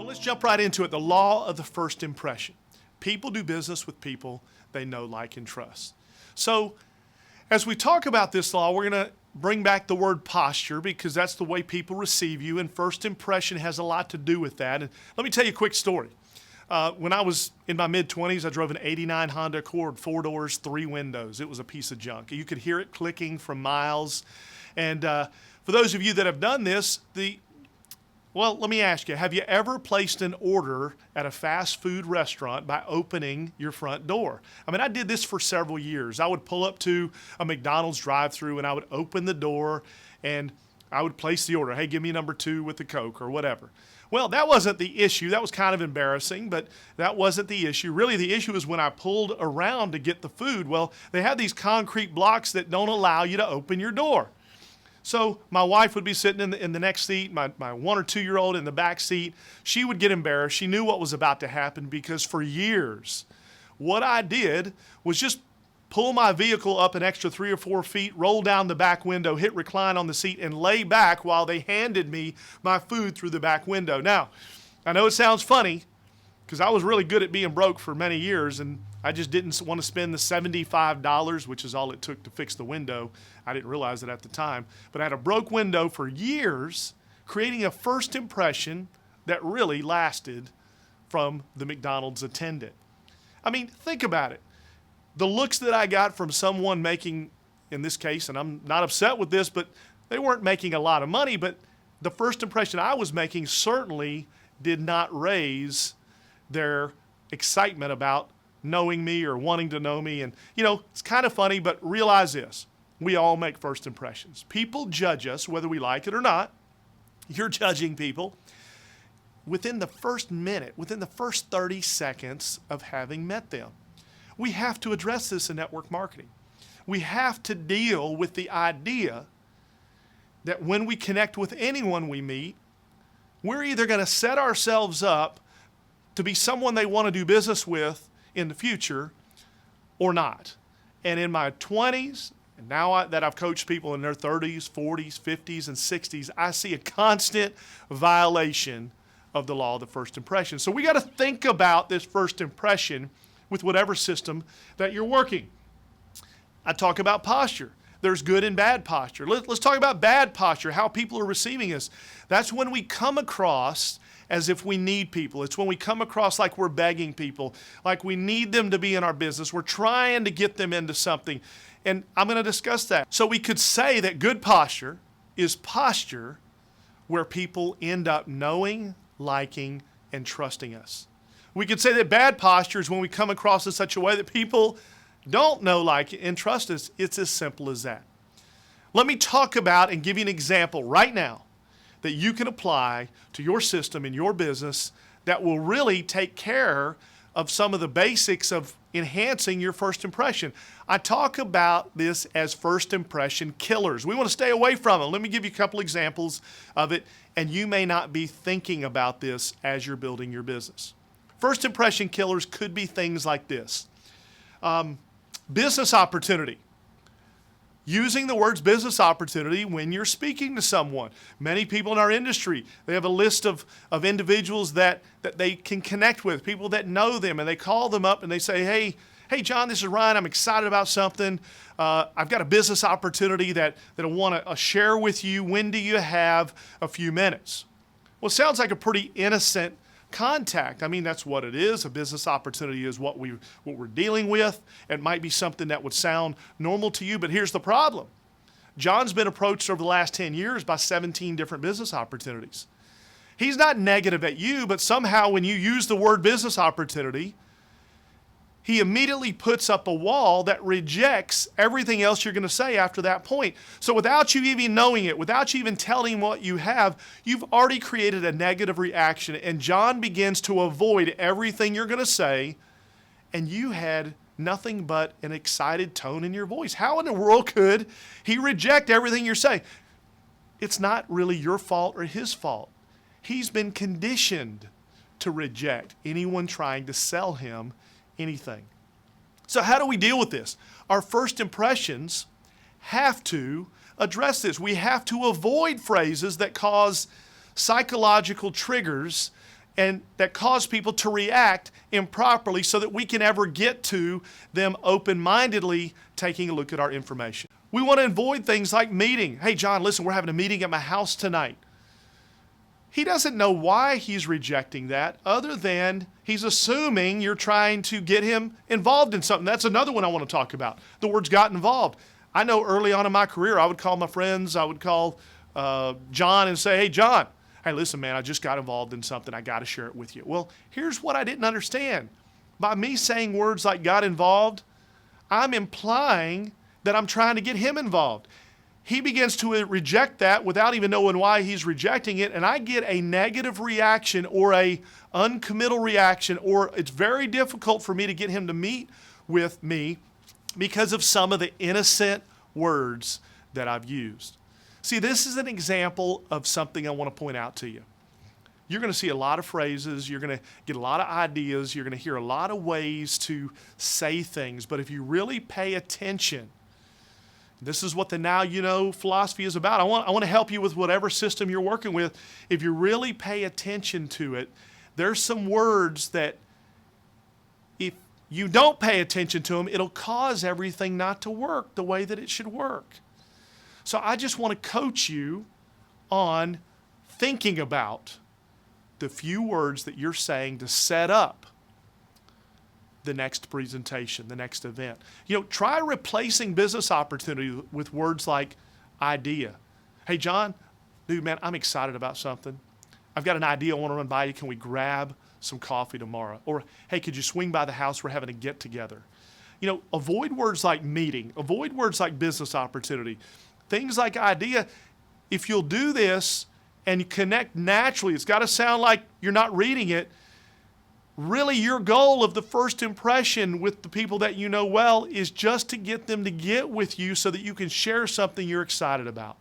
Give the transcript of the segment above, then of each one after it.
let's jump right into it. The law of the first impression. People do business with people they know, like, and trust. So as we talk about this law, we're going to bring back the word posture because that's the way people receive you, and first impression has a lot to do with that. And let me tell you a quick story. When I was in my mid-20s, I drove an '89 Honda Accord, 4 doors, 3 windows. It was a piece of junk. You could hear it clicking from miles. And for those of you that have done this, well, let me ask you, have you ever placed an order at a fast food restaurant by opening your front door? I mean, I did this for several years. I would pull up to a McDonald's drive-thru and I would open the door and I would place the order. Hey, give me number 2 with the Coke or whatever. Well, that wasn't the issue. That was kind of embarrassing, but that wasn't the issue. Really, the issue is when I pulled around to get the food. Well, they have these concrete blocks that don't allow you to open your door. So my wife would be sitting in the next seat, my 1 or 2 year old in the back seat. She would get embarrassed. She knew what was about to happen because for years, what I did was just pull my vehicle up an extra 3 or 4 feet, roll down the back window, hit recline on the seat, and lay back while they handed me my food through the back window. Now, I know it sounds funny because I was really good at being broke for many years, and I just didn't want to spend the $75, which is all it took to fix the window. I didn't realize it at the time. But I had a broke window for years, creating a first impression that really lasted from the McDonald's attendant. I mean, think about it. The looks that I got from someone making, in this case, and I'm not upset with this, but they weren't making a lot of money, but the first impression I was making certainly did not raise their excitement about knowing me or wanting to know me. And, you know, it's kind of funny, but realize this. We all make first impressions. People judge us whether we like it or not. You're judging people within the first minute, within the first 30 seconds of having met them. We have to address this in network marketing. We have to deal with the idea that when we connect with anyone we meet, we're either going to set ourselves up to be someone they want to do business with in the future or not. And in my 20s, and now that I've coached people in their 30s, 40s, 50s, and 60s, I see a constant violation of the law of the first impression. So we got to think about this first impression with whatever system that you're working. I talk about posture. There's good and bad posture. Let's talk about bad posture, how people are receiving us. That's when we come across as if we need people. It's when we come across like we're begging people, like we need them to be in our business. We're trying to get them into something. And I'm going to discuss that. So we could say that good posture is posture where people end up knowing, liking, and trusting us. We could say that bad posture is when we come across in such a way that people don't know, like, and trust us. It's as simple as that. Let me talk about and give you an example right now that you can apply to your system in your business that will really take care of some of the basics of enhancing your first impression. I talk about this as first impression killers. We want to stay away from them. Let me give you a couple examples of it, and you may not be thinking about this as you're building your business. First impression killers could be things like this. Business opportunity. Using the words business opportunity when you're speaking to someone. Many people in our industry, they have a list of individuals that they can connect with, people that know them, and they call them up and they say, hey John, this is Ryan. I'm excited about something. I've got a business opportunity that I want to share with you. When do you have a few minutes? Well, it sounds like a pretty innocent contact. I mean, that's what it is. A business opportunity is what we're dealing with. It might be something that would sound normal to you, but here's the problem. John's been approached over the last 10 years by 17 different business opportunities. He's not negative at you, but somehow when you use the word business opportunity, he immediately puts up a wall that rejects everything else you're going to say after that point. So without you even knowing it, without you even telling him what you have, you've already created a negative reaction, and John begins to avoid everything you're going to say, and you had nothing but an excited tone in your voice. How in the world could he reject everything you're saying? It's not really your fault or his fault. He's been conditioned to reject anyone trying to sell him anything. So how do we deal with this? Our first impressions have to address this. We have to avoid phrases that cause psychological triggers and that cause people to react improperly so that we can ever get to them open-mindedly taking a look at our information. We want to avoid things like meeting. Hey, John, listen, we're having a meeting at my house tonight. He doesn't know why he's rejecting that other than he's assuming you're trying to get him involved in something. That's another one I want to talk about. The words got involved. I know early on in my career, I would call my friends, I would call John and say, hey, John, hey, listen, man, I just got involved in something. I got to share it with you. Well, here's what I didn't understand. By me saying words like got involved, I'm implying that I'm trying to get him involved. He begins to reject that without even knowing why he's rejecting it, and I get a negative reaction or a uncommittal reaction, or it's very difficult for me to get him to meet with me because of some of the innocent words that I've used. See, this is an example of something I want to point out to you. You're going to see a lot of phrases, you're going to get a lot of ideas, you're going to hear a lot of ways to say things, but if you really pay attention, this is what the Now You Know philosophy is about. I want to help you with whatever system you're working with. If you really pay attention to it, there's some words that if you don't pay attention to them, it'll cause everything not to work the way that it should work. So I just want to coach you on thinking about the few words that you're saying to set up the next presentation, the next event. Try replacing business opportunity with words like idea. Hey, John, dude, man, I'm excited about something. I've got an idea I want to run by you. Can we grab some coffee tomorrow? Or, hey, could you swing by the house? We're having a get together. Avoid words like meeting. Avoid words like business opportunity. Things like idea. If you'll do this and you connect naturally, it's got to sound like you're not reading it. Really, your goal of the first impression with the people that you know well is just to get them to get with you so that you can share something you're excited about.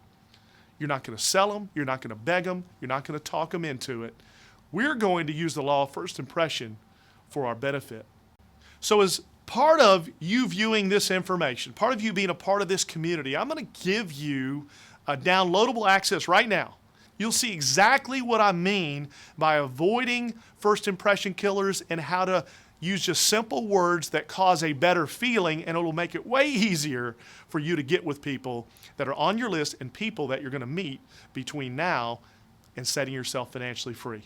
You're not going to sell them. You're not going to beg them. You're not going to talk them into it. We're going to use the law of first impression for our benefit. So as part of you viewing this information, part of you being a part of this community, I'm going to give you a downloadable access right now. You'll see exactly what I mean by avoiding first impression killers and how to use just simple words that cause a better feeling, and it'll make it way easier for you to get with people that are on your list and people that you're going to meet between now and setting yourself financially free.